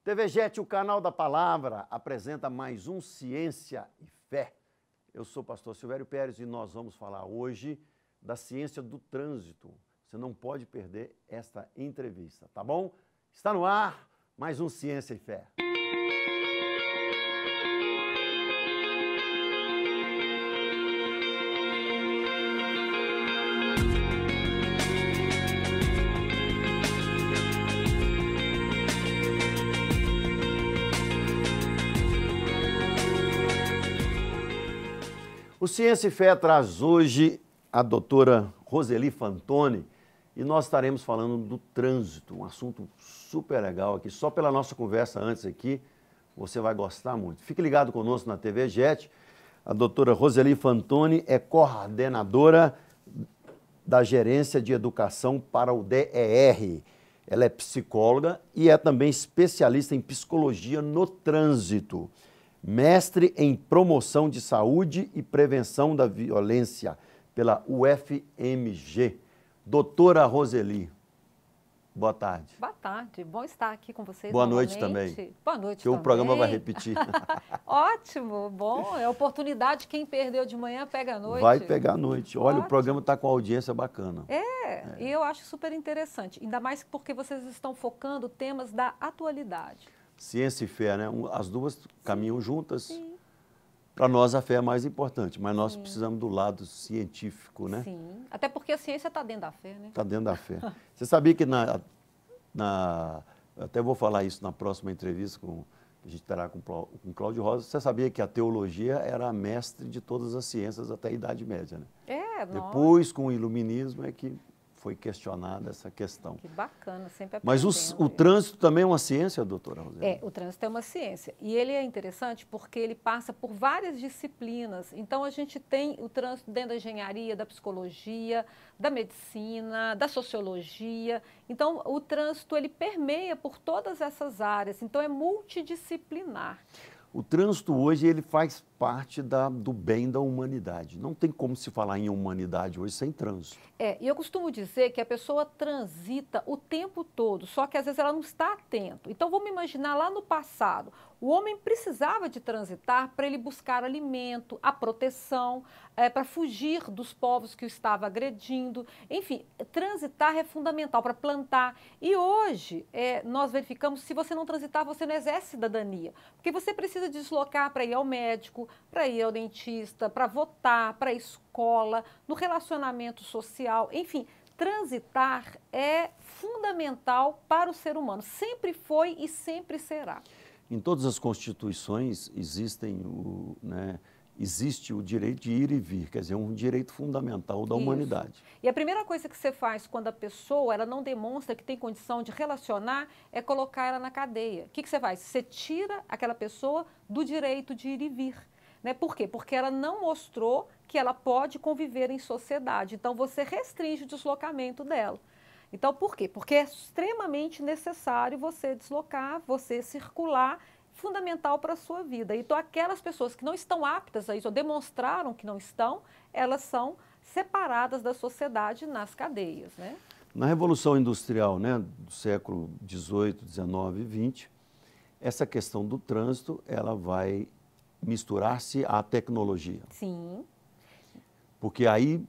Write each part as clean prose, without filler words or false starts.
TV Jet, o canal da palavra, apresenta mais um Ciência e Fé. Eu sou o pastor Silvério Pérez e nós vamos falar hoje da ciência do trânsito. Você não pode perder esta entrevista, tá bom? Está no ar mais um Ciência e Fé. O Ciência e Fé traz hoje a doutora Roseli Fantoni e nós estaremos falando do trânsito, um assunto super legal aqui. Só pela nossa conversa antes aqui, você vai gostar muito. Fique ligado conosco na TV Jet. A doutora Roseli Fantoni é coordenadora da Gerência de Educação para o DER. Ela é psicóloga e é também especialista em psicologia no trânsito. Mestre em promoção de saúde e prevenção da violência pela UFMG. Doutora Roseli, boa tarde. Boa tarde, bom estar aqui com vocês. Boa novamente. Noite também. Boa noite que também. O programa vai repetir. Ótimo, bom, é oportunidade, quem perdeu de manhã pega à noite. Vai pegar à noite. Olha, Ótimo. O programa está com audiência bacana. E eu acho super interessante, ainda mais porque vocês estão focando temas da atualidade. Ciência e fé, né? As duas caminham juntas. Sim. Para nós a fé é mais importante, mas nós precisamos do lado científico, né? Sim, até porque a ciência está dentro da fé, né? Está dentro da fé. Você sabia que até vou falar isso na próxima entrevista que a gente terá com o Cláudio Rosa. Você sabia que a teologia era a mestre de todas as ciências até a Idade Média, né? Depois, com o iluminismo, é que foi questionada essa questão. Que bacana, sempre aprendendo. Mas o trânsito também é uma ciência, doutora Roseli? O trânsito é uma ciência. E ele é interessante porque ele passa por várias disciplinas. Então, a gente tem o trânsito dentro da engenharia, da psicologia, da medicina, da sociologia. Então, o trânsito, ele permeia por todas essas áreas. Então, é multidisciplinar. O trânsito hoje ele faz parte do bem da humanidade. Não tem como se falar em humanidade hoje sem trânsito. E eu costumo dizer que a pessoa transita o tempo todo, só que às vezes ela não está atento. Então vamos imaginar lá no passado, o homem precisava de transitar para ele buscar alimento, a proteção, para fugir dos povos que o estavam agredindo. Enfim, transitar é fundamental para plantar. E hoje nós verificamos que se você não transitar, você não exerce cidadania. Porque você precisa deslocar para ir ao médico, para ir ao dentista, para votar, para a escola, no relacionamento social, enfim, transitar é fundamental para o ser humano. Sempre foi e sempre será. Em todas as constituições existe o direito de ir e vir, quer dizer, um direito fundamental da humanidade. E a primeira coisa que você faz quando a pessoa ela não demonstra que tem condição de relacionar é colocar ela na cadeia. O que você faz? Você tira aquela pessoa do direito de ir e vir. Por quê? Porque ela não mostrou que ela pode conviver em sociedade. Então, você restringe o deslocamento dela. Então, por quê? Porque é extremamente necessário você deslocar, você circular, fundamental para a sua vida. Então, aquelas pessoas que não estão aptas a isso, ou demonstraram que não estão, elas são separadas da sociedade nas cadeias, né? Na Revolução Industrial, do século XVIII, XIX e XX, essa questão do trânsito, ela vai misturar-se à tecnologia. Sim. Porque aí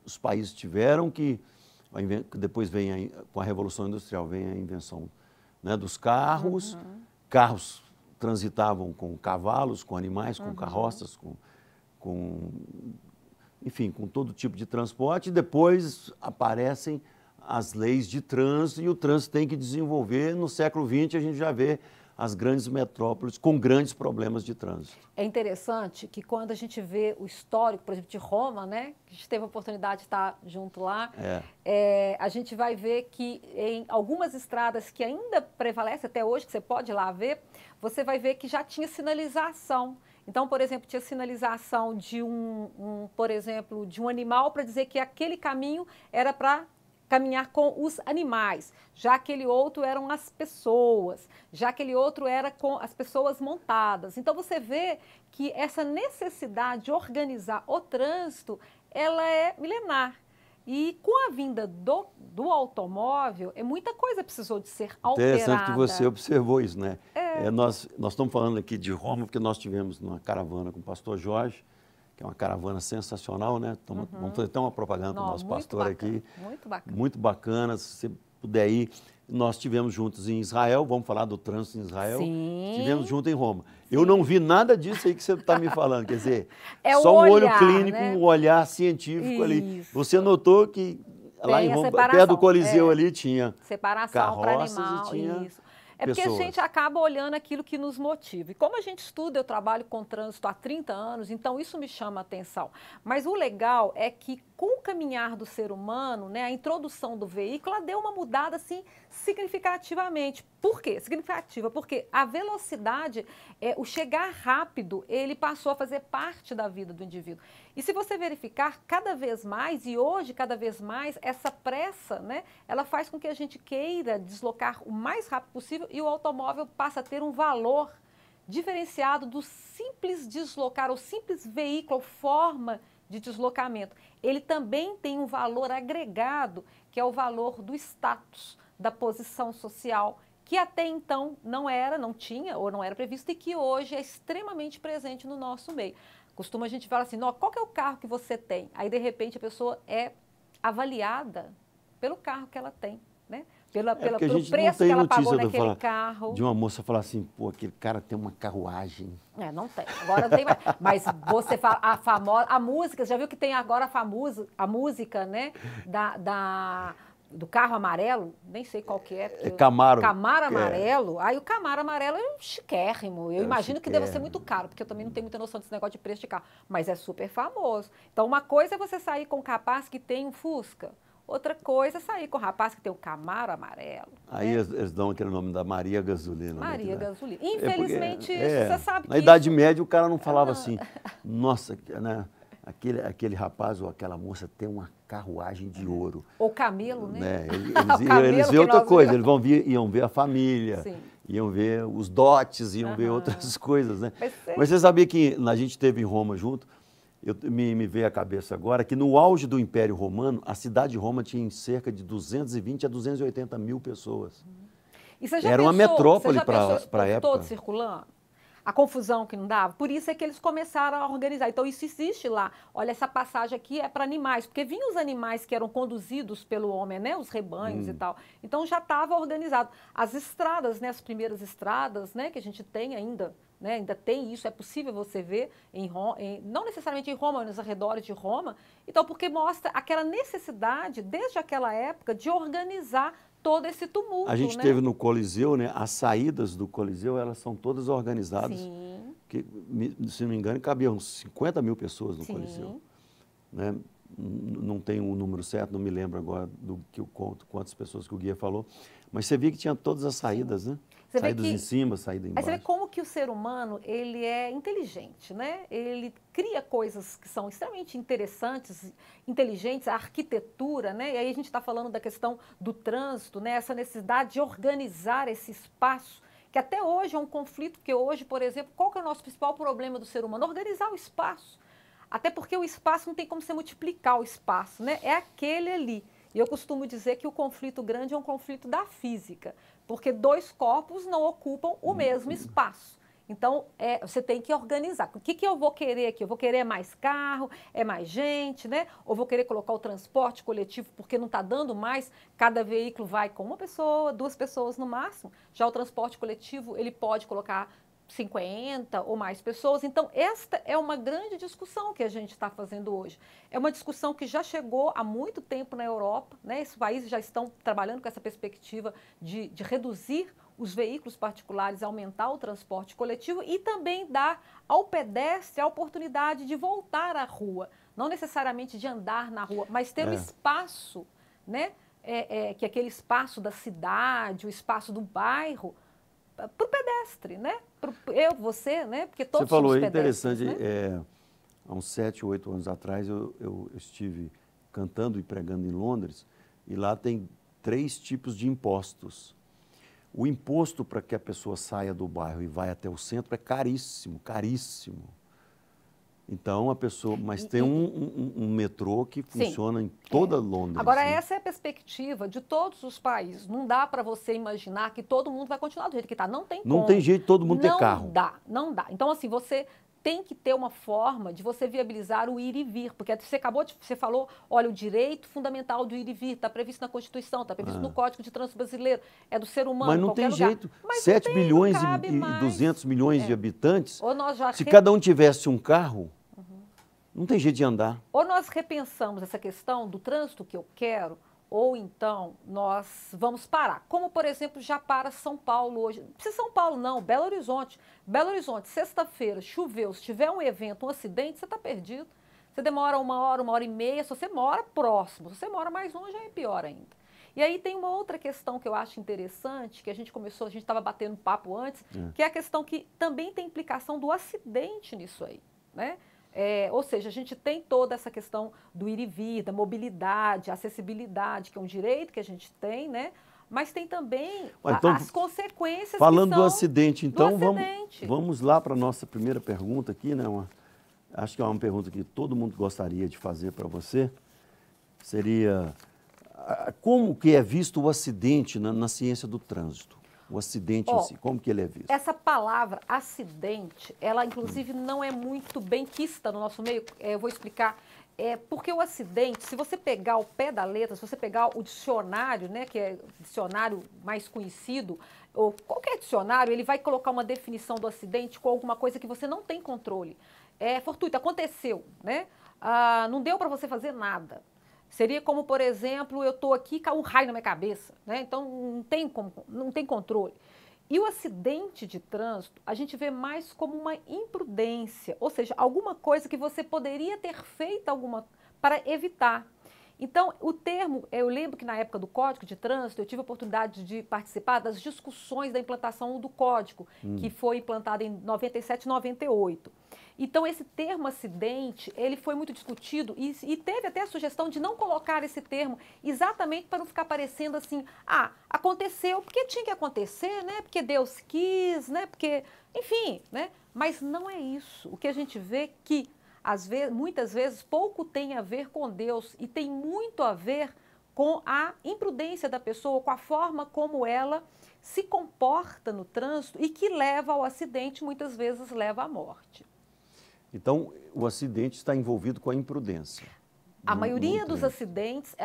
os países tiveram que, depois com a Revolução Industrial, vem a invenção dos carros, carros transitavam com cavalos, com animais, com carroças, enfim, com todo tipo de transporte, e depois aparecem as leis de trânsito, e o trânsito tem que desenvolver. No século XX, a gente já vê as grandes metrópoles com grandes problemas de trânsito. É interessante que quando a gente vê o histórico, por exemplo, de Roma, que a gente teve a oportunidade de estar junto lá, a gente vai ver que em algumas estradas que ainda prevalece até hoje, que você pode ir lá ver, você vai ver que já tinha sinalização. Então, por exemplo, tinha sinalização de por exemplo, de um animal para dizer que aquele caminho era para caminhar com os animais, já aquele outro eram as pessoas, já aquele outro era com as pessoas montadas. Então você vê que essa necessidade de organizar o trânsito, ela é milenar. E com a vinda do automóvel, muita coisa precisou de ser alterada. Interessante que você observou isso, né? Nós estamos falando aqui de Roma porque nós tivemos uma caravana com o pastor Jorge, que é uma caravana sensacional, né? Vamos fazer até uma propaganda para o nosso pastor aqui. Muito bacana. Muito bacana, se você puder ir. Nós estivemos juntos em Israel, vamos falar do trânsito em Israel. Sim. Estivemos juntos em Roma. Sim. Eu não vi nada disso aí que você está me falando, quer dizer, só um olho olhar, clínico, né? um olhar científico ali. Você notou que lá em Roma, perto do Coliseu ali, tinha separação para animal, tinha isso. É porque a gente acaba olhando aquilo que nos motiva. E como a gente estuda, eu trabalho com trânsito há 30 anos, então isso me chama a atenção. Mas o legal é que com o caminhar do ser humano, né, a introdução do veículo, ela deu uma mudada assim significativamente. Por quê? Significativa, porque a velocidade, o chegar rápido, ele passou a fazer parte da vida do indivíduo. E se você verificar, cada vez mais, e hoje cada vez mais, essa pressa, né, ela faz com que a gente queira deslocar o mais rápido possível e o automóvel passa a ter um valor diferenciado do simples deslocar, o simples veículo, forma de deslocamento. Ele também tem um valor agregado, que é o valor do status, da posição social, que até então não tinha ou não era previsto e que hoje é extremamente presente no nosso meio. Costuma a gente falar assim, qual que é o carro que você tem? Aí, de repente, a pessoa é avaliada pelo carro que ela tem, né? Pelo preço que ela pagou naquele carro. De uma moça falar assim, pô, aquele cara tem uma carruagem. Não tem. Agora não tem mais. Mas você fala, a música, você já viu que tem agora a música, né? Do carro amarelo, nem sei qual que é. Camaro. Camaro amarelo. Aí o Camaro amarelo é chiquérrimo. Eu imagino que deve ser muito caro, porque eu também não tenho muita noção desse negócio de preço de carro. Mas é super famoso. Então, uma coisa é você sair com um rapaz que tem um Fusca. Outra coisa é sair com o rapaz que tem o Camaro amarelo. Aí eles dão aquele nome da Maria Gasolina. Maria Gasolina. Infelizmente, você sabe que na Idade Média o cara não falava assim, nossa, né? Aquele rapaz ou aquela moça tem uma carruagem de ouro. Ou camelo, né? Eles iam outra coisa, eles iam ver a família, sim, iam ver os dotes, iam ver outras coisas, né? Mas você sabia que a gente esteve em Roma junto, me veio à cabeça agora que no auge do Império Romano, a cidade de Roma tinha cerca de 220 a 280 mil pessoas. E você já Era uma metrópole para a época. Todo circulando? A confusão que não dava. Por isso é que eles começaram a organizar. Então, isso existe lá. Olha, essa passagem aqui é para animais, porque vinham os animais que eram conduzidos pelo homem, né? Os rebanhos e tal. Então, já estava organizado. As estradas, né? As primeiras estradas, né? Que a gente tem ainda, né? Ainda tem isso. É possível você ver, não necessariamente em Roma, mas nos arredores de Roma. Então, porque mostra aquela necessidade, desde aquela época, de organizar todo esse tumulto. A gente teve no Coliseu, né? As saídas do Coliseu, elas são todas organizadas. Sim. Que, se não me engano, cabiam 50 mil pessoas no Coliseu. Né? Não tenho o número certo, não me lembro agora do que eu conto, quantas pessoas que o guia falou. Mas você via que tinha todas as saídas, né? Saídas em cima, saída embaixo. Aí você vê como que o ser humano, ele é inteligente, né? Ele cria coisas que são extremamente interessantes, inteligentes, a arquitetura, né? E aí a gente está falando da questão do trânsito, né? Essa necessidade de organizar esse espaço, que até hoje é um conflito, porque hoje, por exemplo, qual que é o nosso principal problema do ser humano? Organizar o espaço. Até porque o espaço não tem como você multiplicar o espaço, né? É aquele ali. E eu costumo dizer que o conflito grande é um conflito da física, porque dois corpos não ocupam o mesmo espaço. Então, você tem que organizar. O que eu vou querer aqui? Eu vou querer mais carro, mais gente, né? Ou vou querer colocar o transporte coletivo porque não está dando mais, cada veículo vai com uma pessoa, 2 pessoas no máximo. Já o transporte coletivo, ele pode colocar 50 ou mais pessoas. Então, esta é uma grande discussão que a gente está fazendo hoje. É uma discussão que já chegou há muito tempo na Europa, né? Esses países já estão trabalhando com essa perspectiva de reduzir os veículos particulares, aumentar o transporte coletivo e também dar ao pedestre a oportunidade de voltar à rua. Não necessariamente de andar na rua, mas ter um espaço, né? Que é aquele espaço da cidade, o espaço do bairro, para o pedestre, né? Você, né? Porque todos somos pedestres. Você falou, interessante, né? Há uns 7, 8 anos atrás, eu estive cantando e pregando em Londres, e lá tem 3 tipos de impostos. O imposto para que a pessoa saia do bairro e vá até o centro é caríssimo, caríssimo. Então, a pessoa... Mas tem um metrô que funciona em toda Londres. Agora, né? essa é a perspectiva de todos os países. Não dá para você imaginar que todo mundo vai continuar do jeito que está. Não tem como. Não tem jeito de todo mundo ter carro. Não dá, não dá. Então, assim, você tem que ter uma forma de você viabilizar o ir e vir. Porque você falou, olha, o direito fundamental do ir e vir está previsto na Constituição, está previsto no Código de Trânsito Brasileiro, é do ser humano, mas não tem jeito. 7 bilhões e 200 milhões de habitantes, se cada um tivesse um carro, não tem jeito de andar. Ou nós repensamos essa questão do trânsito que eu quero, ou então nós vamos parar. Como, por exemplo, já para São Paulo hoje. Não precisa São Paulo, não. Belo Horizonte. Belo Horizonte, sexta-feira, choveu, se tiver um evento, um acidente, você está perdido. Você demora 1 hora, 1 hora e meia. Se você mora próximo, se você mora mais longe, é pior ainda. E aí tem uma outra questão que eu acho interessante, que a gente estava batendo papo antes, que é a questão que também tem implicação do acidente nisso aí, né? Ou seja, a gente tem toda essa questão do ir e vir, da mobilidade, acessibilidade, que é um direito que a gente tem, né? Mas tem também as consequências falando que são do acidente, então do acidente. Vamos lá para a nossa primeira pergunta aqui, né? Acho que é uma pergunta que todo mundo gostaria de fazer para você. Seria, como que é visto o acidente na ciência do trânsito? O acidente em si, como que ele é visto? Essa palavra acidente, ela inclusive não é muito bem quista no nosso meio. Eu vou explicar. Porque o acidente, se você pegar o pé da letra, se você pegar o dicionário, né, que é o dicionário mais conhecido, ou qualquer dicionário, ele vai colocar uma definição do acidente com alguma coisa que você não tem controle. É fortuito, aconteceu, né? Não deu para você fazer nada. Seria como, por exemplo, eu estou aqui, caiu um raio na minha cabeça, né? Então não tem controle. E o acidente de trânsito, a gente vê mais como uma imprudência, ou seja, alguma coisa que você poderia ter feito para evitar. Então, o termo, eu lembro que na época do Código de Trânsito, eu tive a oportunidade de participar das discussões da implantação do Código, que foi implantado em 97 e 98. Então, esse termo acidente, ele foi muito discutido e teve até a sugestão de não colocar esse termo exatamente para não ficar parecendo assim, aconteceu porque tinha que acontecer, né? Porque Deus quis, né? Porque, enfim, né? Mas não é isso. O que a gente vê que muitas vezes, pouco tem a ver com Deus e tem muito a ver com a imprudência da pessoa, com a forma como ela se comporta no trânsito e que leva ao acidente, muitas vezes leva à morte. Então, o acidente está envolvido com a imprudência. A maioria dos acidentes,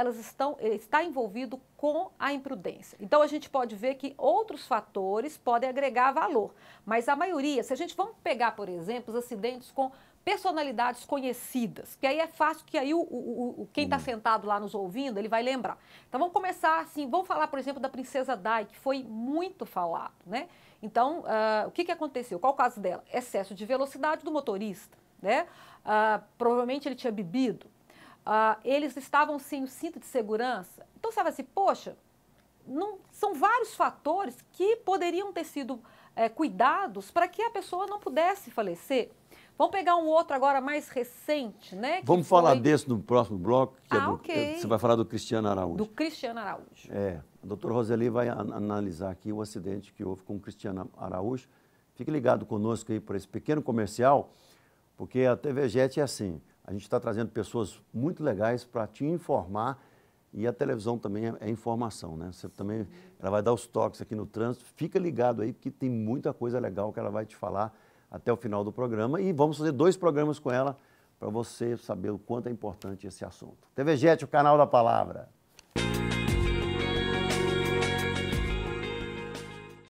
está envolvido com a imprudência. Então, a gente pode ver que outros fatores podem agregar valor, mas a maioria, se a gente vamos pegar, por exemplo, os acidentes com personalidades conhecidas, que aí é fácil que aí quem está sentado lá nos ouvindo, ele vai lembrar. Então, vamos começar assim, vamos falar, por exemplo, da Princesa Di, que foi muito falado, né? Então, o que aconteceu? Qual o caso dela? Excesso de velocidade do motorista, né? Provavelmente ele tinha bebido. Eles estavam sem o cinto de segurança. Então, você vai assim, poxa, são vários fatores que poderiam ter sido cuidados para que a pessoa não pudesse falecer. Vamos pegar um outro agora mais recente, né? Vamos falar desse no próximo bloco, ok. Você vai falar do Cristiano Araújo. Do Cristiano Araújo. A doutora Roseli vai analisar aqui o acidente que houve com o Cristiano Araújo. Fique ligado conosco aí para esse pequeno comercial, porque a TV Jet é assim, a gente está trazendo pessoas muito legais para te informar e a televisão também é informação, né? Ela vai dar os toques aqui no trânsito, fica ligado aí, porque tem muita coisa legal que ela vai te falar até o final do programa e vamos fazer 2 programas com ela para você saber o quanto é importante esse assunto. TV Jet, o canal da palavra.